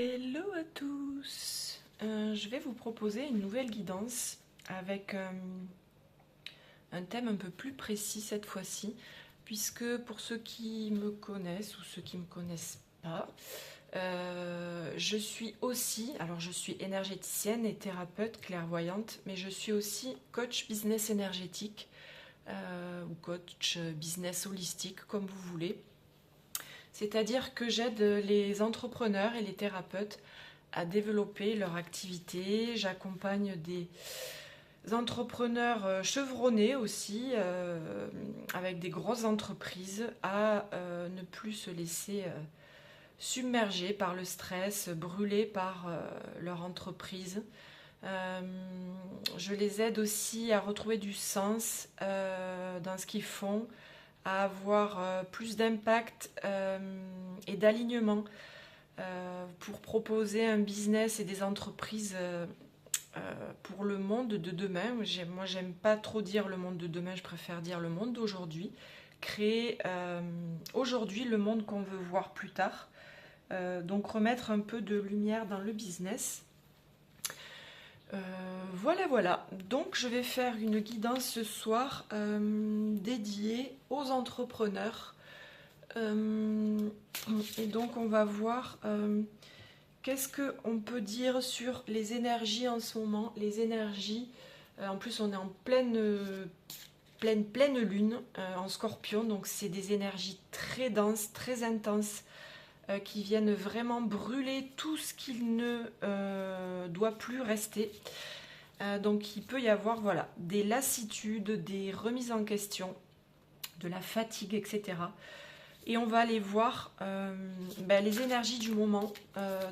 Hello à tous. Je vais vous proposer une nouvelle guidance avec un thème un peu plus précis cette fois-ci, puisque pour ceux qui me connaissent ou ceux qui ne me connaissent pas, je suis aussi, alors je suis énergéticienne et thérapeute clairvoyante, mais je suis aussi coach business énergétique ou coach business holistique, comme vous voulez. C'est-à-dire que j'aide les entrepreneurs et les thérapeutes à développer leur activité. J'accompagne des entrepreneurs chevronnés aussi, avec des grosses entreprises, à ne plus se laisser submerger par le stress, brûler par leur entreprise. Je les aide aussi à retrouver du sens dans ce qu'ils font, à avoir plus d'impact et d'alignement pour proposer un business et des entreprises pour le monde de demain. Moi, j'aime pas trop dire le monde de demain, je préfère dire le monde d'aujourd'hui. Créer aujourd'hui le monde qu'on veut voir plus tard. Donc remettre un peu de lumière dans le business. Voilà. Donc je vais faire une guidance ce soir dédiée aux entrepreneurs. Et donc on va voir qu'est-ce qu'on peut dire sur les énergies en ce moment. Les énergies, en plus on est en pleine lune en Scorpion, donc c'est des énergies très denses, très intenses, qui viennent vraiment brûler tout ce qu'il ne doit plus rester. Donc il peut y avoir des lassitudes, des remises en question, de la fatigue, etc. Et on va aller voir les énergies du moment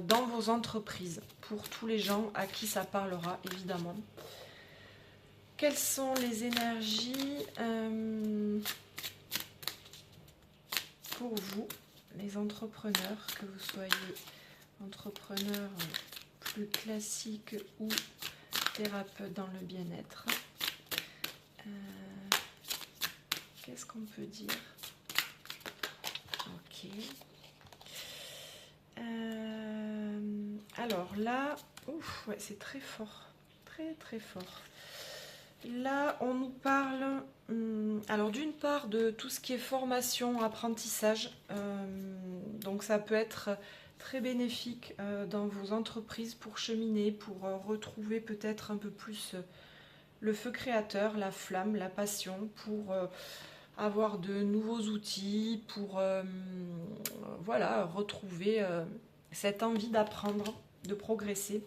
dans vos entreprises, pour tous les gens à qui ça parlera, évidemment. Quelles sont les énergies pour vous, les entrepreneurs, que vous soyez entrepreneur plus classique ou thérapeute dans le bien-être? Qu'est-ce qu'on peut dire? Ok. Alors là, c'est très fort. Très fort. Là, on nous parle, alors d'une part, de tout ce qui est formation, apprentissage. Donc ça peut être très bénéfique dans vos entreprises pour cheminer, pour retrouver peut-être un peu plus le feu créateur, la flamme, la passion, pour avoir de nouveaux outils, pour retrouver cette envie d'apprendre, de progresser.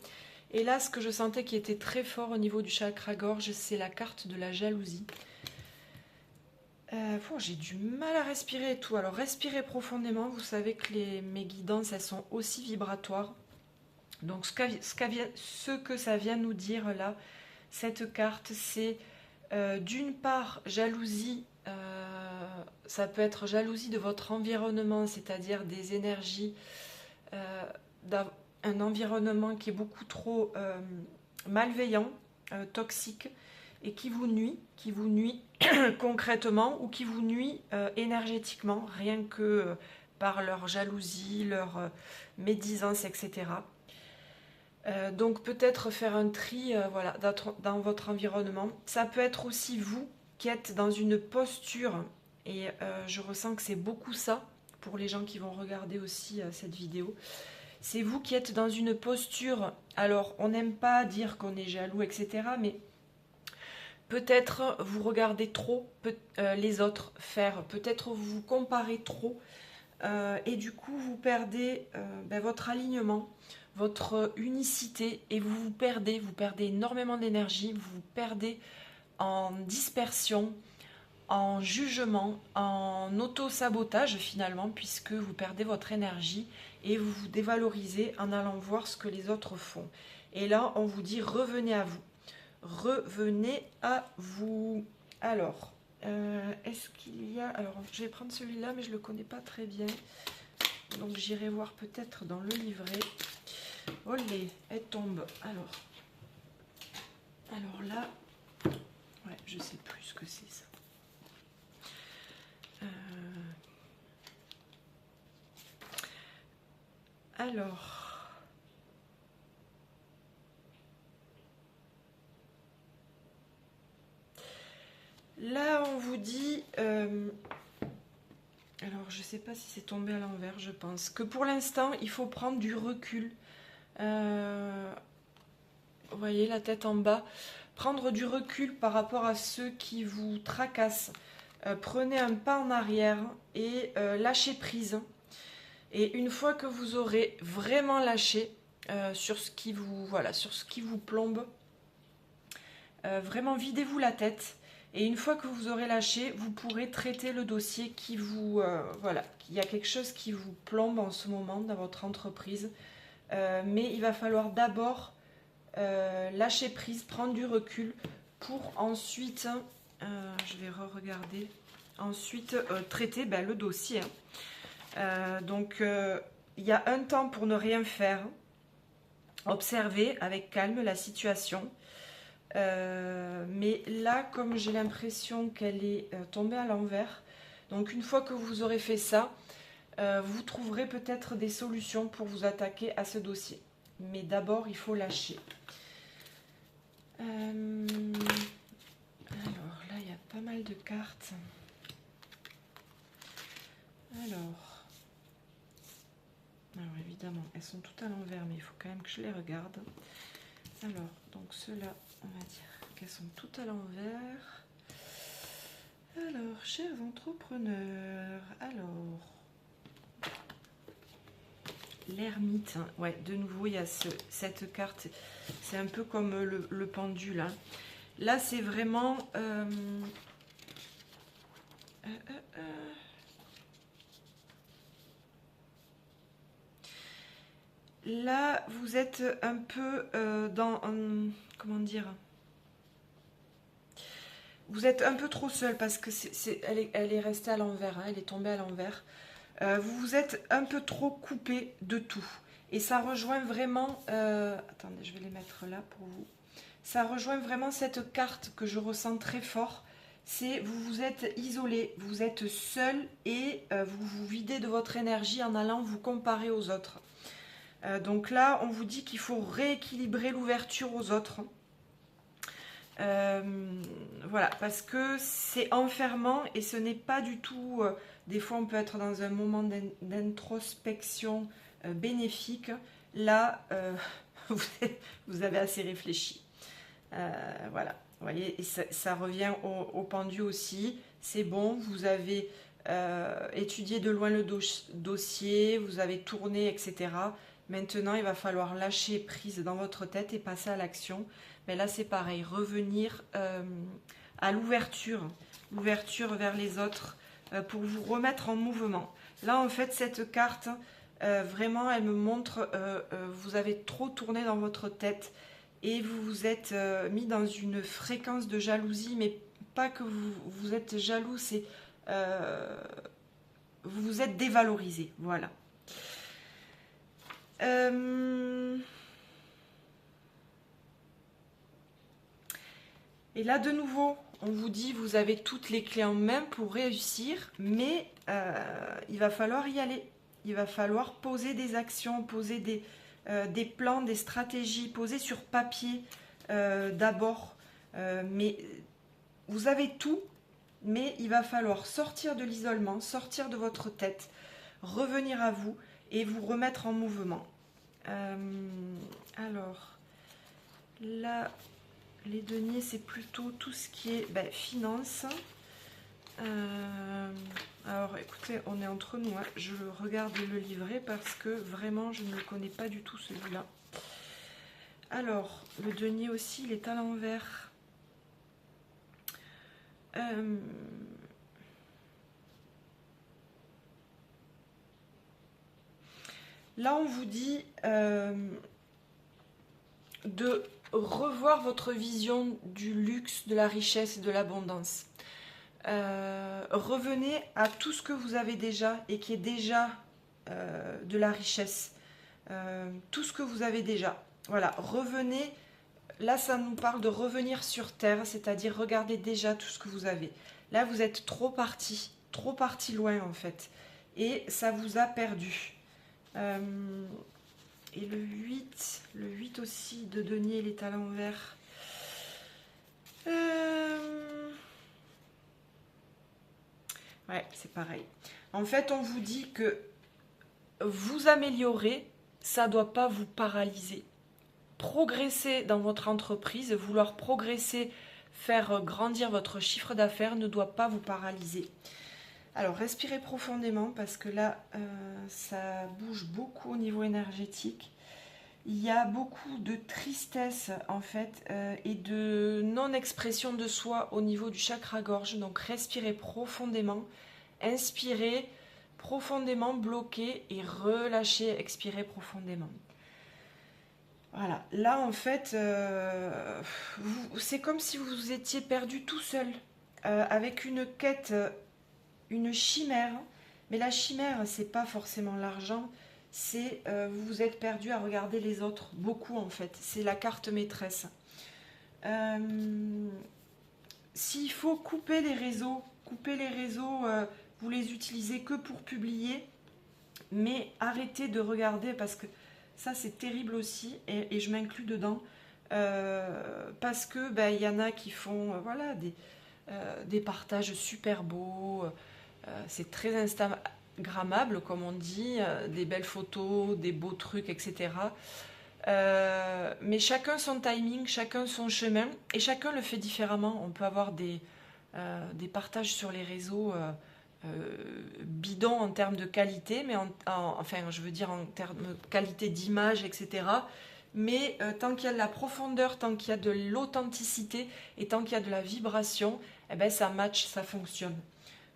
Et là, ce que je sentais qui était très fort au niveau du chakra-gorge, c'est la carte de la jalousie. J'ai du mal à respirer et tout. Alors, respirez profondément. Vous savez que mes guidances, elles sont aussi vibratoires. Donc, ce que ça vient nous dire là, cette carte, c'est d'une part jalousie. Ça peut être jalousie de votre environnement, c'est-à-dire des énergies, un environnement qui est beaucoup trop malveillant, toxique, et qui vous nuit concrètement, ou qui vous nuit énergétiquement, rien que par leur jalousie, leur médisance, etc. Donc peut-être faire un tri dans votre environnement. Ça peut être aussi vous qui êtes dans une posture, et je ressens que c'est beaucoup ça pour les gens qui vont regarder aussi cette vidéo. C'est vous qui êtes dans une posture, alors on n'aime pas dire qu'on est jaloux, etc. Mais peut-être vous regardez trop les autres faire, peut-être vous vous comparez trop, et du coup vous perdez votre alignement, votre unicité, et vous perdez énormément d'énergie, vous vous perdez en dispersion, en jugement, en auto-sabotage finalement, puisque vous perdez votre énergie et vous vous dévalorisez en allant voir ce que les autres font. Et là, on vous dit revenez à vous. Revenez à vous. Alors, est-ce qu'il y a... Alors, je vais prendre celui-là, mais je ne le connais pas très bien. Donc, j'irai voir peut-être dans le livret. Olé, elle tombe. Alors là... Ouais, je sais plus ce que c'est ça. Alors, Là, on vous dit... alors, je ne sais pas si c'est tombé à l'envers, je pense. Que pour l'instant, il faut prendre du recul. Vous voyez, la tête en bas. Prendre du recul par rapport à ceux qui vous tracassent. Prenez un pas en arrière et lâchez prise. Et une fois que vous aurez vraiment lâché sur ce qui vous, voilà, sur ce qui vous plombe, vraiment videz-vous la tête. Et une fois que vous aurez lâché, vous pourrez traiter le dossier qui vous... voilà, il y a quelque chose qui vous plombe en ce moment dans votre entreprise. Mais il va falloir d'abord lâcher prise, prendre du recul pour ensuite, je vais re-regarder, ensuite traiter le dossier. Donc, il y a un temps pour ne rien faire. Observez avec calme la situation. Mais là, comme j'ai l'impression qu'elle est tombée à l'envers, donc une fois que vous aurez fait ça, vous trouverez peut-être des solutions pour vous attaquer à ce dossier. Mais d'abord, il faut lâcher. Alors là, il y a pas mal de cartes. Alors évidemment, elles sont toutes à l'envers, mais il faut quand même que je les regarde. Alors, donc ceux-là, on va dire qu'elles sont toutes à l'envers. Alors, chers entrepreneurs, alors... L'ermite, hein. Ouais, de nouveau, il y a cette carte. C'est un peu comme le pendule. Hein. Là, c'est vraiment... Là, vous êtes un peu dans... comment dire? Vous êtes un peu trop seul parce que elle est restée à l'envers. Hein, elle est tombée à l'envers. Vous vous êtes un peu trop coupé de tout. Et ça rejoint vraiment... attendez, je vais les mettre là pour vous. Ça rejoint vraiment cette carte que je ressens très fort. C'est vous vous êtes isolé, vous êtes seul et vous vous videz de votre énergie en allant vous comparer aux autres. Donc là, on vous dit qu'il faut rééquilibrer l'ouverture aux autres. Voilà, parce que c'est enfermant et ce n'est pas du tout... des fois, on peut être dans un moment d'introspection bénéfique. Là, vous avez assez réfléchi. Voilà, vous voyez, et ça revient au pendu aussi. C'est bon, vous avez étudié de loin le dossier, vous avez tourné, etc. Maintenant, il va falloir lâcher prise dans votre tête et passer à l'action. Mais là, c'est pareil, revenir à l'ouverture vers les autres pour vous remettre en mouvement. Là, en fait, cette carte, vraiment, elle me montre, vous avez trop tourné dans votre tête et vous vous êtes mis dans une fréquence de jalousie, mais pas que vous êtes jaloux, c'est vous vous êtes dévalorisé, voilà. Et là, de nouveau, on vous dit, vous avez toutes les clés en main pour réussir, mais il va falloir y aller. Il va falloir poser des actions, poser des plans, des stratégies, poser sur papier d'abord. Mais vous avez tout, mais il va falloir sortir de l'isolement, sortir de votre tête, revenir à vous et vous remettre en mouvement. Alors, là... Les deniers, c'est plutôt tout ce qui est finance. Alors, écoutez, on est entre nous. Hein. Je regarde le livret parce que vraiment, je ne le connais pas du tout, celui-là. Alors, le denier aussi, il est à l'envers. Là, on vous dit de revoir votre vision du luxe, de la richesse et de l'abondance. Revenez à tout ce que vous avez déjà et qui est déjà de la richesse. Tout ce que vous avez déjà. Voilà, revenez. Là, ça nous parle de revenir sur terre, c'est-à-dire regardez déjà tout ce que vous avez. Là, vous êtes trop parti loin en fait. Et ça vous a perdu. Et le 8 aussi de denier, il est à l'envers. Ouais, c'est pareil. En fait, on vous dit que vous améliorer, ça ne doit pas vous paralyser. Progresser dans votre entreprise, vouloir progresser, faire grandir votre chiffre d'affaires ne doit pas vous paralyser. Alors, respirez profondément parce que là, ça bouge beaucoup au niveau énergétique. Il y a beaucoup de tristesse en fait et de non-expression de soi au niveau du chakra-gorge. Donc, respirez profondément, inspirez profondément, bloquez et relâchez, expirez profondément. Voilà, là en fait, c'est comme si vous étiez perdu tout seul, avec une quête, une chimère. Mais la chimère, c'est pas forcément l'argent, c'est vous vous êtes perdu à regarder les autres, beaucoup en fait. C'est la carte maîtresse. S'il faut couper les réseaux, vous les utilisez que pour publier, mais arrêtez de regarder parce que ça c'est terrible aussi et je m'inclus dedans parce que ben, y en a qui font voilà des partages super beaux, c'est très instagrammable comme on dit, des belles photos, des beaux trucs, etc. Mais chacun son timing, chacun son chemin et chacun le fait différemment. On peut avoir des partages sur les réseaux bidons en termes de qualité, mais enfin je veux dire en termes de qualité d'image, etc. Mais tant qu'il y a de la profondeur, tant qu'il y a de l'authenticité et tant qu'il y a de la vibration, eh ben, ça match, ça fonctionne.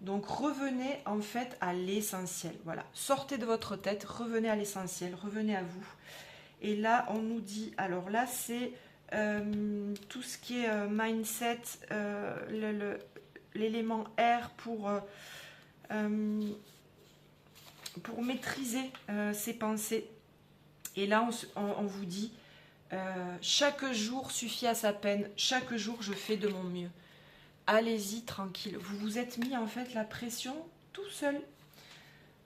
Donc revenez en fait à l'essentiel. Voilà, sortez de votre tête, revenez à l'essentiel, revenez à vous. Et là, on nous dit, alors là, c'est tout ce qui est mindset, l'élément R pour maîtriser ses pensées. Et là, on vous dit, chaque jour suffit à sa peine, chaque jour je fais de mon mieux. Allez-y tranquille. Vous vous êtes mis en fait la pression tout seul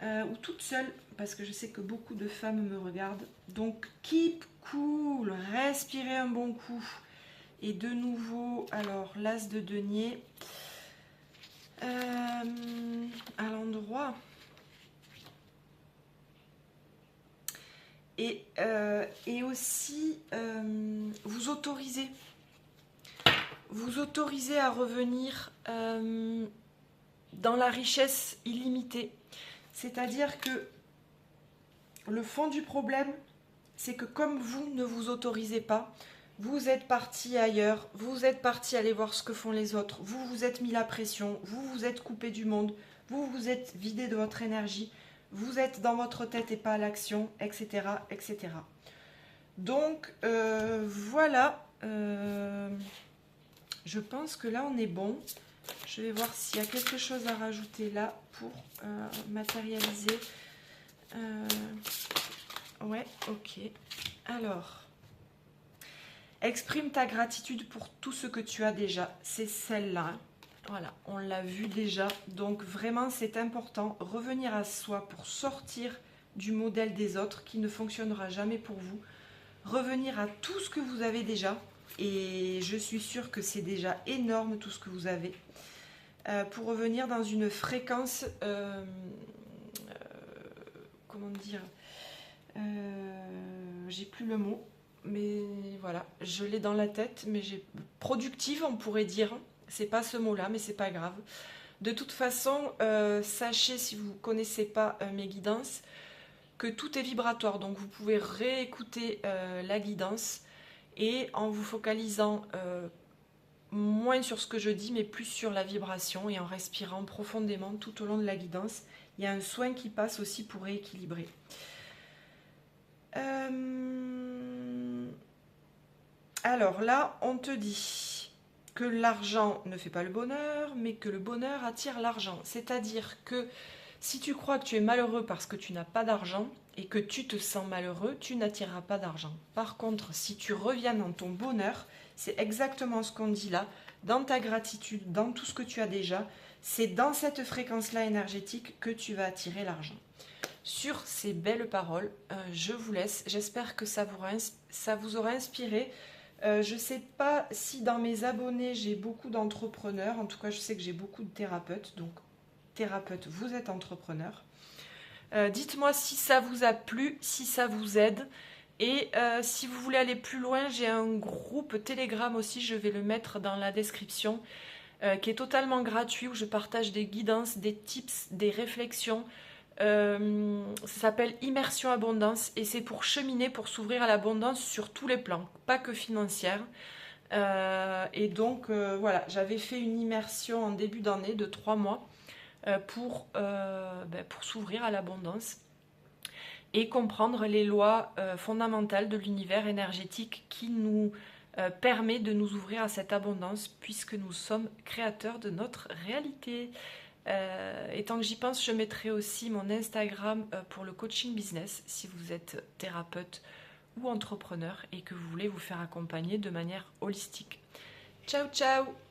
ou toute seule, parce que je sais que beaucoup de femmes me regardent. Donc keep cool, respirez un bon coup. Et de nouveau, alors l'as de denier à l'endroit. Et aussi vous autorisez à revenir dans la richesse illimitée. C'est-à-dire que le fond du problème, c'est que comme vous ne vous autorisez pas, vous êtes parti ailleurs, vous êtes parti aller voir ce que font les autres, vous vous êtes mis la pression, vous vous êtes coupé du monde, vous vous êtes vidé de votre énergie, vous êtes dans votre tête et pas à l'action, etc. etc. Donc voilà, je pense que là on est bon. Je vais voir s'il y a quelque chose à rajouter là pour matérialiser. Ouais, ok. Alors, exprime ta gratitude pour tout ce que tu as déjà. C'est celle-là. Voilà, on l'a vu déjà. Donc vraiment, c'est important. Revenir à soi pour sortir du modèle des autres qui ne fonctionnera jamais pour vous. Revenir à tout ce que vous avez déjà. Et je suis sûre que c'est déjà énorme tout ce que vous avez. Pour revenir dans une fréquence... comment dire, j'ai plus le mot, mais voilà, je l'ai dans la tête, mais productive, on pourrait dire. C'est pas ce mot-là, mais c'est pas grave. De toute façon, sachez, si vous connaissez pas mes guidances, que tout est vibratoire. Donc vous pouvez réécouter la guidance et en vous focalisant moins sur ce que je dis, mais plus sur la vibration et en respirant profondément tout au long de la guidance. Il y a un soin qui passe aussi pour rééquilibrer. Alors là, on te dit que l'argent ne fait pas le bonheur, mais que le bonheur attire l'argent. C'est-à-dire que si tu crois que tu es malheureux parce que tu n'as pas d'argent et que tu te sens malheureux, tu n'attireras pas d'argent. Par contre, si tu reviens dans ton bonheur, c'est exactement ce qu'on dit là, dans ta gratitude, dans tout ce que tu as déjà, c'est dans cette fréquence-là énergétique que tu vas attirer l'argent. Sur ces belles paroles, je vous laisse. J'espère que ça vous aura inspiré. Je ne sais pas si dans mes abonnés, j'ai beaucoup d'entrepreneurs. En tout cas, je sais que j'ai beaucoup de thérapeutes. Donc, thérapeute, vous êtes entrepreneur. Dites-moi si ça vous a plu, si ça vous aide. Et si vous voulez aller plus loin, j'ai un groupe Telegram aussi, je vais le mettre dans la description, qui est totalement gratuit, où je partage des guidances, des tips, des réflexions. Ça s'appelle Immersion Abondance et c'est pour cheminer, pour s'ouvrir à l'abondance sur tous les plans, pas que financière. Et donc voilà, j'avais fait une immersion en début d'année de 3 mois pour s'ouvrir à l'abondance et comprendre les lois fondamentales de l'univers énergétique qui nous permet de nous ouvrir à cette abondance puisque nous sommes créateurs de notre réalité. Et tant que j'y pense, je mettrai aussi mon Instagram pour le coaching business si vous êtes thérapeute ou entrepreneur et que vous voulez vous faire accompagner de manière holistique. Ciao ciao!